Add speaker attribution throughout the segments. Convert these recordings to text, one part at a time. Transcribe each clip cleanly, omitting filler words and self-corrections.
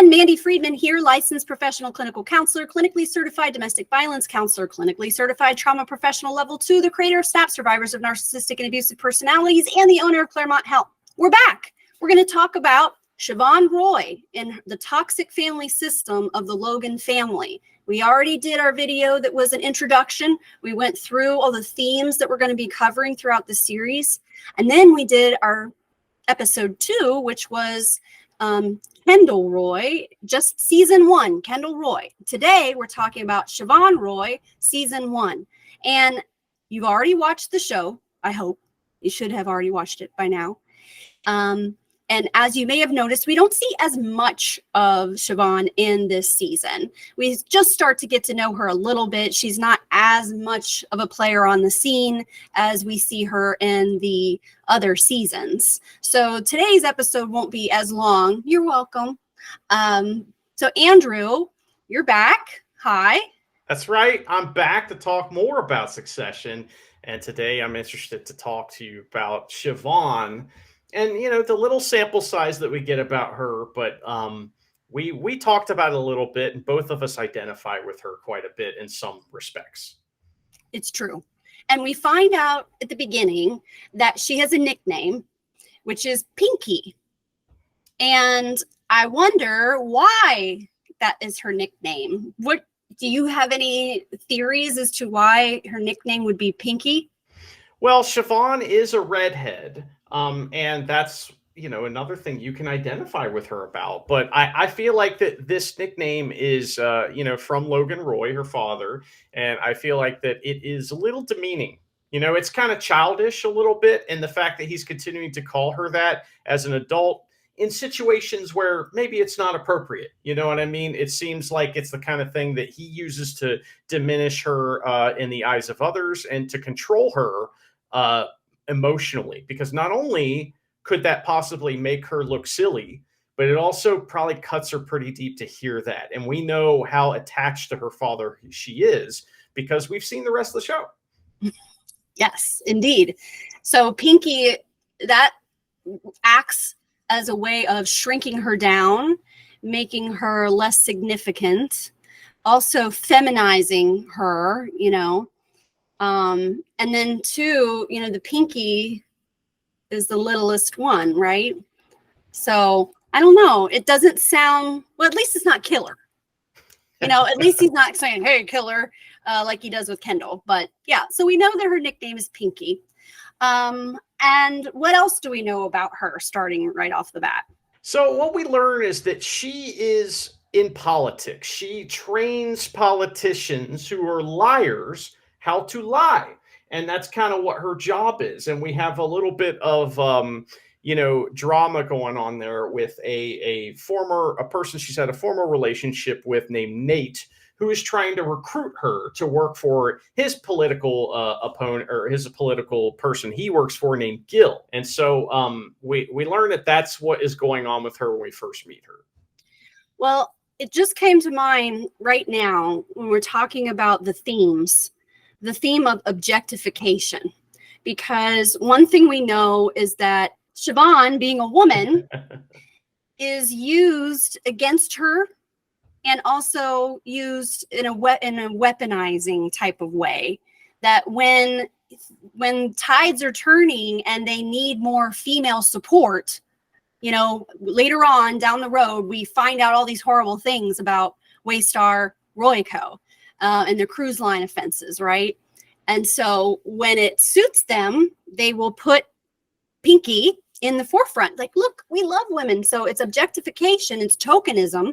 Speaker 1: everyone. Mandy Friedman here, licensed professional clinical counselor, clinically certified domestic violence counselor, clinically certified trauma professional level 2, the creator of SNAP, survivors of narcissistic and abusive personalities, and the owner of Claremont Health. We're back. We're going to talk about Siobhan Roy in the toxic family system of the Logan family. We already did our video that was an introduction. We went through all the themes that we're going to be covering throughout the series. And then we did our episode 2, which was Kendall Roy, just season 1, Kendall Roy. Today, we're talking about Siobhan Roy, season 1. And you've already watched the show, I hope. You should have already watched it by now. And as you may have noticed, we don't see as much of Siobhan in this season. We just start to get to know her a little bit. She's not as much of a player on the scene as we see her in the other seasons. So today's episode won't be as long. You're welcome. So Andrew, you're back. Hi.
Speaker 2: That's right. I'm back to talk more about Succession. And today I'm interested to talk to you about Siobhan. And, you know, the little sample size that we get about her, but we talked about it a little bit, and both of us identify with her quite a bit in some respects.
Speaker 1: It's true. And we find out at the beginning that she has a nickname, which is Pinky. And I wonder why that is her nickname. What do you have any theories as to why her nickname would be Pinky?
Speaker 2: Well, Siobhan is a redhead. And that's, you know, another thing you can identify with her about. But I feel like that this nickname is, you know, from Logan Roy, her father. And I feel like that it is a little demeaning. You know, it's kind of childish a little bit. And the fact that he's continuing to call her that as an adult in situations where maybe it's not appropriate. You know what I mean? It seems like it's the kind of thing that he uses to diminish her in the eyes of others and to control her emotionally, because not only could that possibly make her look silly, but it also probably cuts her pretty deep to hear that. And we know how attached to her father she is because we've seen the rest of the show.
Speaker 1: Yes, indeed. So Pinky, that acts as a way of shrinking her down, making her less significant, also feminizing her, you know. And then 2, you know, the Pinky is the littlest one, right? So I don't know. It doesn't sound, well, at least it's not killer. You know, at least he's not saying, hey, killer, like he does with Kendall. But yeah, so we know that her nickname is Pinky. And what else do we know about her starting right off the bat?
Speaker 2: So what we learn is that she is in politics. She trains politicians who are liars how to lie. And that's kind of what her job is. And we have a little bit of, you know, drama going on there with a person she's had a former relationship with named Nate, who is trying to recruit her to work for his political opponent, or his political person he works for, named Gil. And so we learn that that's what is going on with her when we first meet her.
Speaker 1: Well, it just came to mind right now when we're talking about the themes. The theme of objectification, because one thing we know is that Siobhan, being a woman, is used against her and also used in a weaponizing type of way. That when tides are turning and they need more female support, you know, later on down the road, we find out all these horrible things about Waystar Royco. And their cruise line offenses, right? And so when it suits them, they will put Pinky in the forefront. Like, look, we love women. So it's objectification, it's tokenism.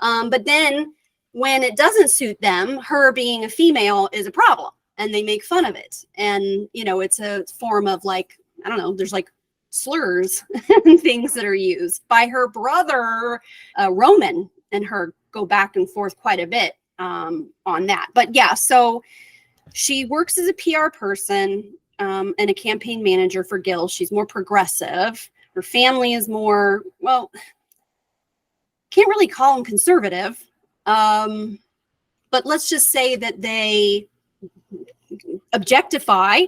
Speaker 1: But then when it doesn't suit them, her being a female is a problem. And they make fun of it. And, you know, it's a form of, like, I don't know, there's like slurs and things that are used by her brother, Roman, and her go back and forth quite a bit on that. But yeah, so she works as a PR person and a campaign manager for Gil. She's more progressive. Her family is more, well, can't really call them conservative. But let's just say that they objectify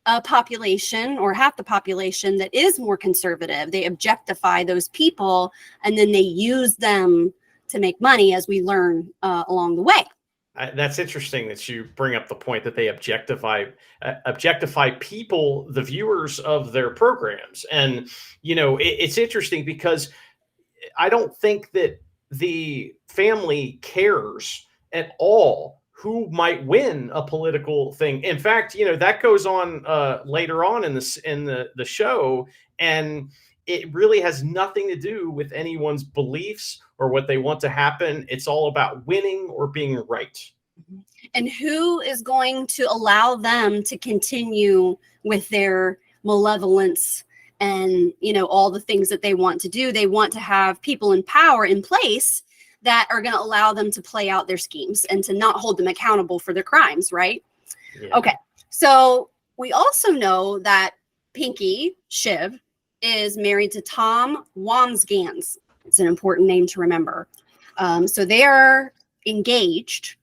Speaker 1: a population, or half the population, that is more conservative. They objectify those people, and then they use them to make money, as we learn along the way.
Speaker 2: That's interesting that you bring up the point that they objectify people, the viewers of their programs. And, it's interesting because I don't think that the family cares at all who might win a political thing. In fact, that goes on later on in the show, and it really has nothing to do with anyone's beliefs or what they want to happen. It's all about winning or being right.
Speaker 1: And who is going to allow them to continue with their malevolence and, all the things that they want to do? They want to have people in power in place that are going to allow them to play out their schemes and to not hold them accountable for their crimes, right? Yeah. Okay. So we also know that Pinky, Shiv, is married to Tom Wambsgans. It's an important name to remember. So they are engaged,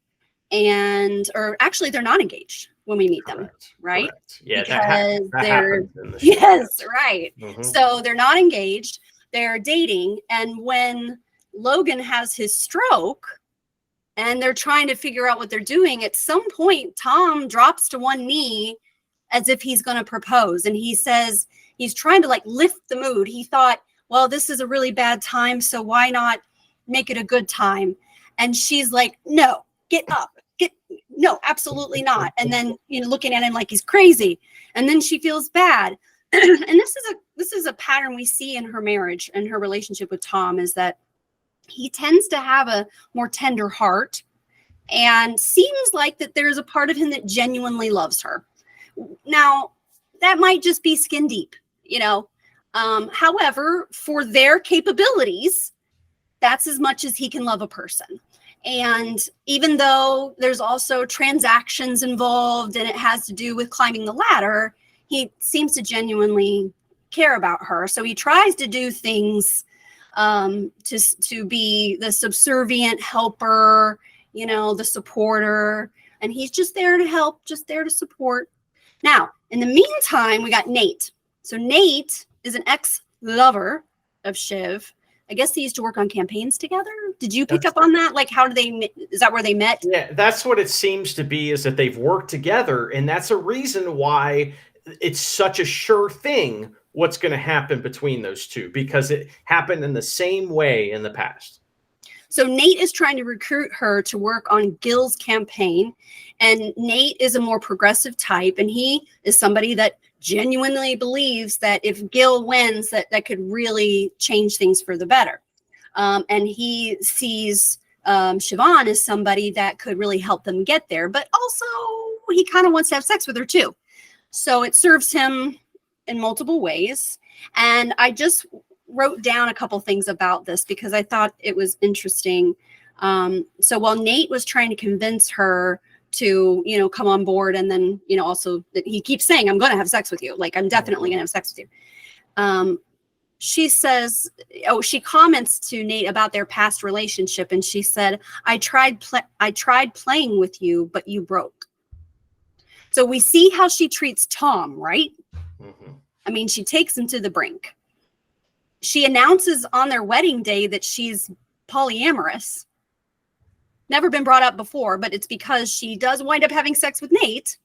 Speaker 1: or actually they're not engaged when we meet them, right?
Speaker 2: Correct. Yeah,
Speaker 1: because
Speaker 2: that happens in the show.
Speaker 1: Yes, right.
Speaker 2: Mm-hmm.
Speaker 1: So they're not engaged, they're dating, and when Logan has his stroke and they're trying to figure out what they're doing, at some point Tom drops to one knee as if he's going to propose, and he says he's trying to lift the mood. He thought, well, this is a really bad time, so why not make it a good time? And she's like, no, get up. No, absolutely not. And then, looking at him like he's crazy. And then she feels bad. And this is a pattern we see in her marriage and her relationship with Tom, is that he tends to have a more tender heart, and seems like that there's a part of him that genuinely loves her. Now, that might just be skin deep, however, for their capabilities, that's as much as he can love a person. And even though there's also transactions involved and it has to do with climbing the ladder, he seems to genuinely care about her. So he tries to do things to be the subservient helper, the supporter, and he's just there to help, just there to support. Now, in the meantime, we got Nate. So Nate is an ex-lover of Shiv. I guess they used to work on campaigns together. Did you pick up on that? How do is that where they met?
Speaker 2: Yeah, that's what it seems to be, is that they've worked together. And that's a reason why it's such a sure thing what's going to happen between those two, because it happened in the same way in the past.
Speaker 1: So Nate is trying to recruit her to work on Gil's campaign. And Nate is a more progressive type. And he is somebody that genuinely believes that if Gil wins, that could really change things for the better. And he sees Siobhan as somebody that could really help them get there. But also he kind of wants to have sex with her too. So it serves him in multiple ways. And I just wrote down a couple things about this because I thought it was interesting. So while Nate was trying to convince her to, come on board, and then, also that he keeps saying, I'm going to have sex with you. I'm definitely going to have sex with you. She says, she comments to Nate about their past relationship. And she said, I tried playing with you, but you broke. So we see how she treats Tom, right? Mm-hmm. I mean, she takes him to the brink. She announces on their wedding day that she's polyamorous. Never been brought up before, but it's because she does wind up having sex with Nate.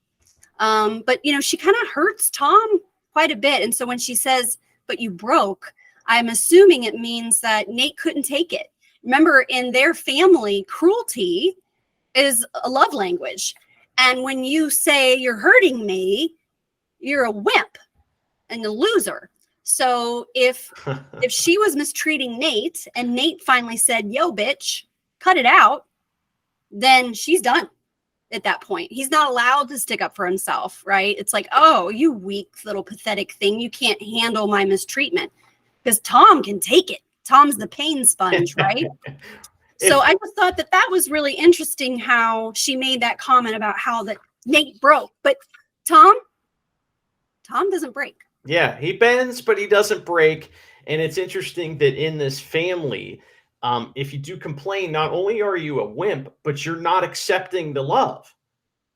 Speaker 1: But, she kind of hurts Tom quite a bit. And so when she says, but you broke, I'm assuming it means that Nate couldn't take it. Remember, in their family, cruelty is a love language. And when you say you're hurting me, you're a wimp and a loser. So if she was mistreating Nate and Nate finally said, yo, bitch, cut it out, then she's done at that point. He's not allowed to stick up for himself, right? It's like, oh, you weak little pathetic thing. You can't handle my mistreatment, because Tom can take it. Tom's the pain sponge, right? So I just thought that was really interesting how she made that comment about how that Nate broke, but Tom doesn't break.
Speaker 2: Yeah, he bends, but he doesn't break. And it's interesting that in this family, if you do complain, not only are you a wimp, but you're not accepting the love.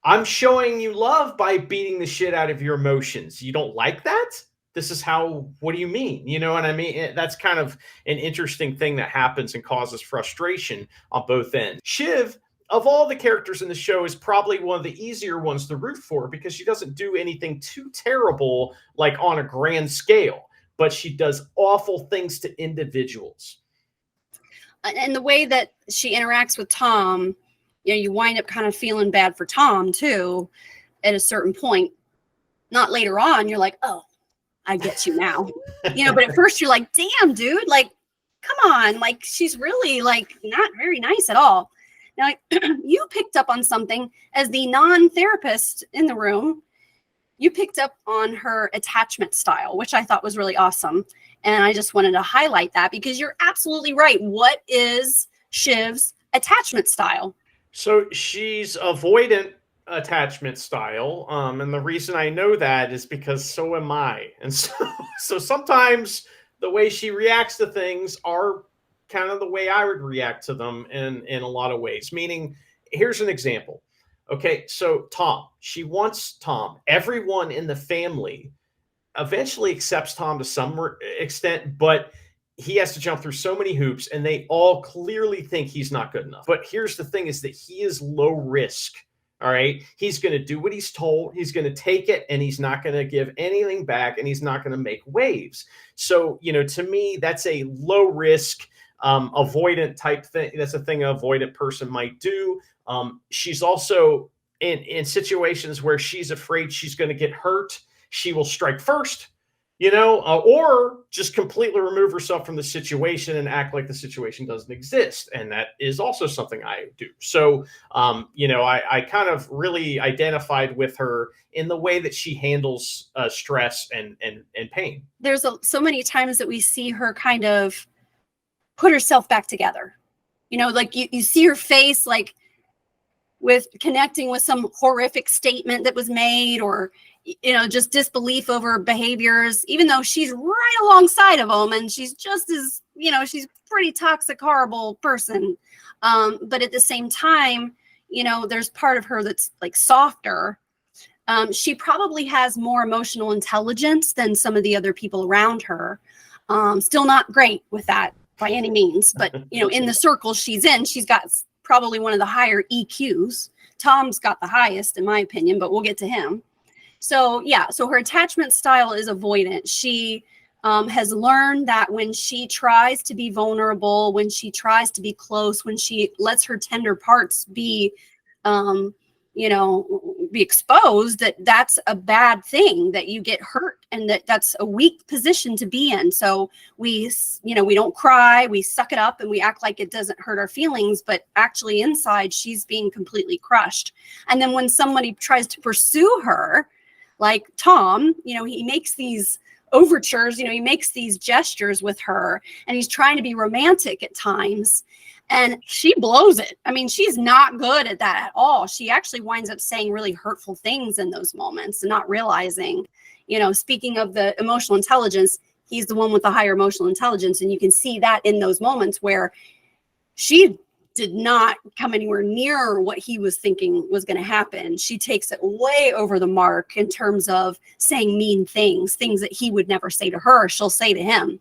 Speaker 2: I'm showing you love by beating the shit out of your emotions. You don't like that? This is how, what do you mean? You know what I mean? That's kind of an interesting thing that happens and causes frustration on both ends. Shiv, of all the characters in the show, is probably one of the easier ones to root for because she doesn't do anything too terrible, like on a grand scale, but she does awful things to individuals.
Speaker 1: And the way that she interacts with Tom, you wind up kind of feeling bad for Tom too at a certain point. Not later on, you're like, oh, I get you now. But at first you're like, damn, dude, like, come on. Like, she's really like not very nice at all. Now, like, you picked up on something as the non-therapist in the room. You picked up on her attachment style, which I thought was really awesome. And I just wanted to highlight that because you're absolutely right. What is Shiv's attachment style?
Speaker 2: So she's avoidant attachment style. And the reason I know that is because so am I. And so sometimes the way she reacts to things are kind of the way I would react to them in a lot of ways. Meaning, here's an example. Okay, so Tom, she wants Tom. Everyone in the family eventually accepts Tom to some extent, but he has to jump through so many hoops and they all clearly think he's not good enough. But here's the thing is that he is low risk. All right. He's going to do what he's told. He's going to take it and he's not going to give anything back and he's not going to make waves. So, to me, that's a low risk, avoidant type thing. That's a thing an avoidant person might do. She's also in situations where she's afraid she's going to get hurt. She will strike first, or just completely remove herself from the situation and act like the situation doesn't exist. And that is also something I do. So, I kind of really identified with her in the way that she handles stress and pain.
Speaker 1: There's so many times that we see her kind of put herself back together. Like you see her face, like with connecting with some horrific statement that was made or just disbelief over behaviors, even though she's right alongside of them and she's just as, she's a pretty toxic, horrible person. But at the same time, there's part of her that's like softer. She probably has more emotional intelligence than some of the other people around her. Still not great with that by any means, but, in the circle she's in, she's got probably one of the higher EQs. Tom's got the highest, in my opinion, but we'll get to him. So her attachment style is avoidant. She has learned that when she tries to be vulnerable, when she tries to be close, when she lets her tender parts be exposed, that's a bad thing, that you get hurt and that's a weak position to be in. So we don't cry, we suck it up and we act like it doesn't hurt our feelings, but actually inside she's being completely crushed. And then when somebody tries to pursue her, like Tom, he makes these overtures, he makes these gestures with her and he's trying to be romantic at times. And she blows it. I mean, she's not good at that at all. She actually winds up saying really hurtful things in those moments and not realizing, speaking of the emotional intelligence, he's the one with the higher emotional intelligence. And you can see that in those moments where she did not come anywhere near what he was thinking was going to happen. She takes it way over the mark in terms of saying mean things that he would never say to her, she'll say to him.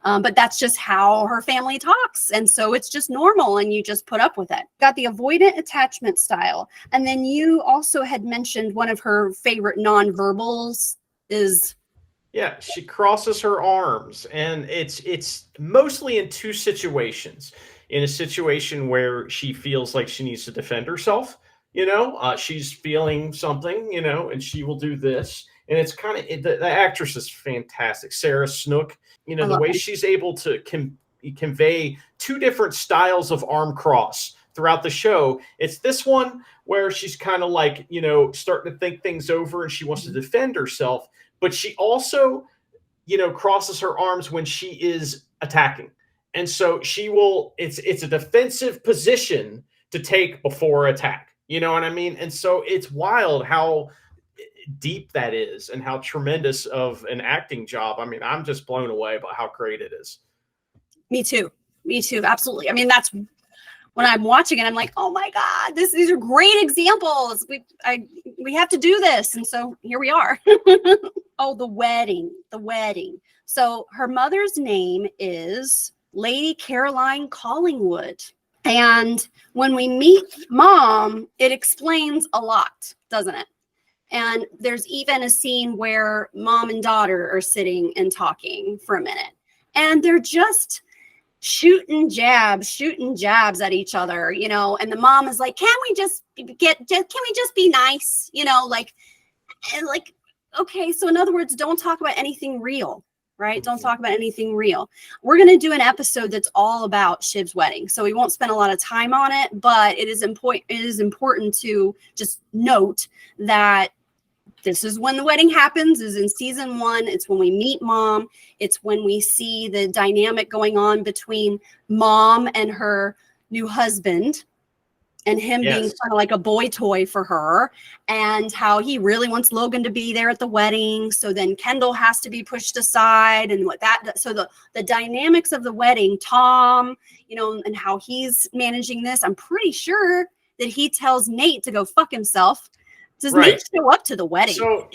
Speaker 1: But that's just how her family talks. And so it's just normal and you just put up with it. Got the avoidant attachment style. And then you also had mentioned one of her favorite nonverbals is...
Speaker 2: Yeah, she crosses her arms. And it's mostly in two situations. In a situation where she feels like she needs to defend herself, she's feeling something, and she will do this. And it's kind of, the actress is fantastic. Sarah Snook, the way she's able to convey two different styles of arm cross throughout the show. It's this one where she's kind of like, starting to think things over and she wants to defend herself. But she also, crosses her arms when she is attacking. And so she will, it's a defensive position to take before attack. You know what I mean? And so it's wild how deep that is and how tremendous of an acting job. I mean, I'm just blown away by how great it is.
Speaker 1: Me too. Absolutely. I mean, that's when I'm watching it, I'm like, oh my God, these are great examples. We have to do this. And so here we are. Oh, the wedding. So her mother's name is Lady Caroline Collingwood. And when we meet mom, it explains a lot, doesn't it? And there's even a scene where mom and daughter are sitting and talking for a minute. And they're just shooting jabs at each other, you know, and the mom is like, can we just be nice? You know, like, okay. So in other words, don't talk about anything real, right? Don't talk about anything real. We're going to do an episode that's all about Shiv's wedding. So we won't spend a lot of time on it, but it is important to just note that this is when the wedding happens, is in season 1. It's when we meet mom. It's when we see the dynamic going on between mom and her new husband, and him being kind of like a boy toy for her, and how he really wants Logan to be there at the wedding. So then Kendall has to be pushed aside, and so the dynamics of the wedding, Tom, you know, and how he's managing this. I'm pretty sure that he tells Nate to go fuck himself. Does Nate show up to the wedding?
Speaker 2: So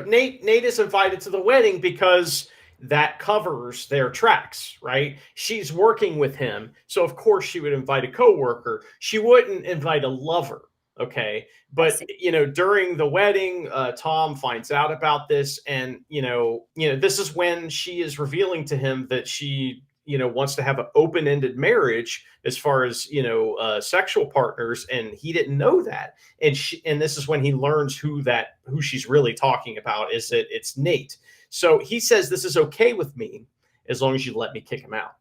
Speaker 2: Nate is invited to the wedding because that covers their tracks, right? She's working with him, so of course she would invite a coworker. She wouldn't invite a lover, okay? But you know, during the wedding, Tom finds out about this, and you know, this is when she is revealing to him that she, you know, wants to have an open-ended marriage as far as, you know, sexual partners, and he didn't know that. And this is when he learns who she's really talking about, is that it's Nate. So he says, this is okay with me as long as you let me kick him out.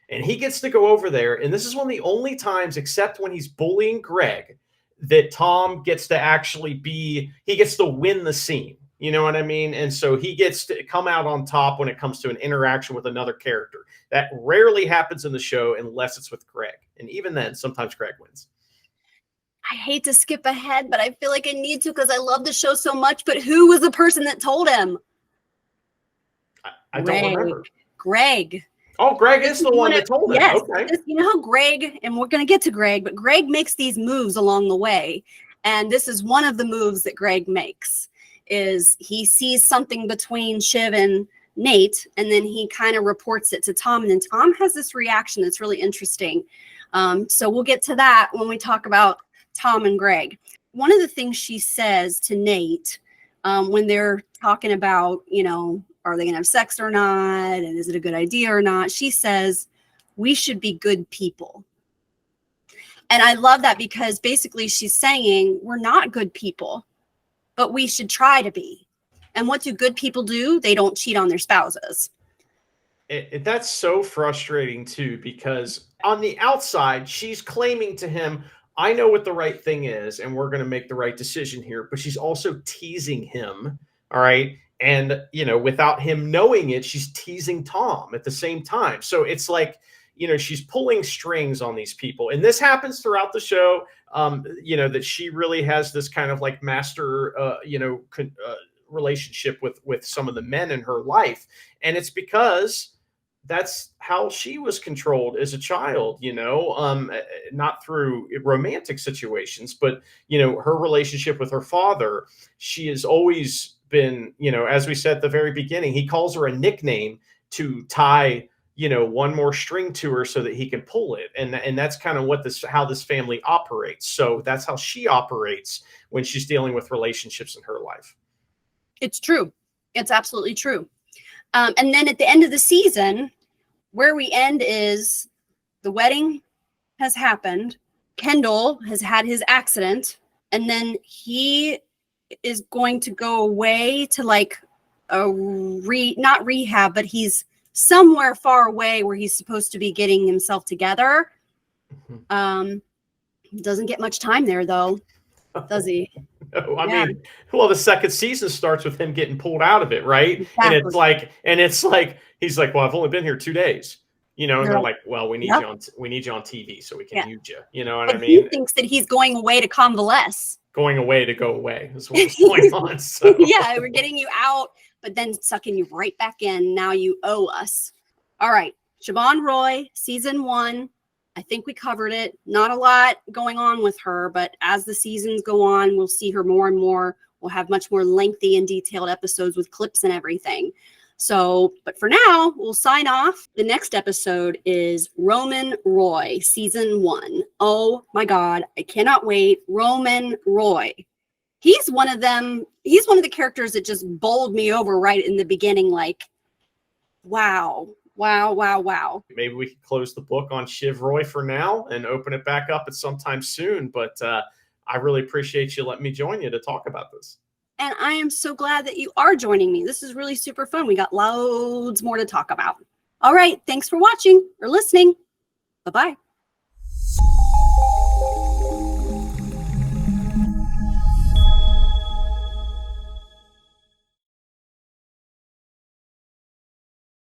Speaker 2: And he gets to go over there, and this is one of the only times, except when he's bullying Greg, that Tom gets to actually he gets to win the scene. You know what I mean? And so he gets to come out on top when it comes to an interaction with another character. That rarely happens in the show unless it's with Greg. And even then, sometimes Greg wins.
Speaker 1: I hate to skip ahead, but I feel like I need to because I love the show so much. But who was the person that told him?
Speaker 2: I don't remember.
Speaker 1: Greg.
Speaker 2: Oh, Greg is the one that told him.
Speaker 1: Yes.
Speaker 2: Okay.
Speaker 1: You know how Greg, and we're going to get to Greg, but Greg makes these moves along the way. And this is one of the moves that Greg makes. Is he sees something between Shiv and Nate, and then he kind of reports it to Tom, and then Tom has this reaction that's really interesting. So we'll get to that when we talk about Tom and Greg. One of the things she says to Nate when they're talking about, you know, are they going to have sex or not, and is it a good idea or not, she says, we should be good people. And I love that because basically she's saying we're not good people, but we should try to be. And what do good people do? They don't cheat on their spouses.
Speaker 2: That's so frustrating too, because on the outside, she's claiming to him, I know what the right thing is, and we're going to make the right decision here. But she's also teasing him. All right. And, you know, without him knowing it, she's teasing Tom at the same time. So it's like, you know, she's pulling strings on these people. And this happens throughout the show, you know, that she really has this kind of like master, relationship with some of the men in her life. And it's because that's how she was controlled as a child, you know, not through romantic situations, but, you know, her relationship with her father, she has always been, you know, as we said at the very beginning, he calls her a nickname to tie, you know, one more string to her so that he can pull it. And that's kind of how this family operates. So that's how she operates when she's dealing with relationships in her life.
Speaker 1: It's true. It's absolutely true. And then at the end of the season, where we end is the wedding has happened. Kendall has had his accident, and then he is going to go away to like not rehab, but he's somewhere far away where he's supposed to be getting himself together. Doesn't get much time there though, does he?
Speaker 2: No, I mean, well, the second season starts with him getting pulled out of it, right?
Speaker 1: Exactly.
Speaker 2: And it's like he's like, well, I've only been here 2 days, you know, and they're like, well, we need you on TV so we can use you, you know what I mean?
Speaker 1: He thinks that he's going away to convalesce.
Speaker 2: Going away to go away is what's going on. So.
Speaker 1: Yeah, we're getting you out, but then sucking you right back in. Now you owe us. All right, Siobhan Roy, season 1. I think we covered it. Not a lot going on with her, but as the seasons go on, we'll see her more and more. We'll have much more lengthy and detailed episodes with clips and everything. So, but for now, we'll sign off. The next episode is Roman Roy, season 1. Oh my God, I cannot wait. Roman Roy. He's one of them. He's one of the characters that just bowled me over right in the beginning. Like, wow, wow, wow, wow.
Speaker 2: Maybe we could close the book on Shiv Roy for now and open it back up at some time soon. But I really appreciate you letting me join you to talk about this.
Speaker 1: And I am so glad that you are joining me. This is really super fun. We got loads more to talk about. All right. Thanks for watching or listening. Bye-bye.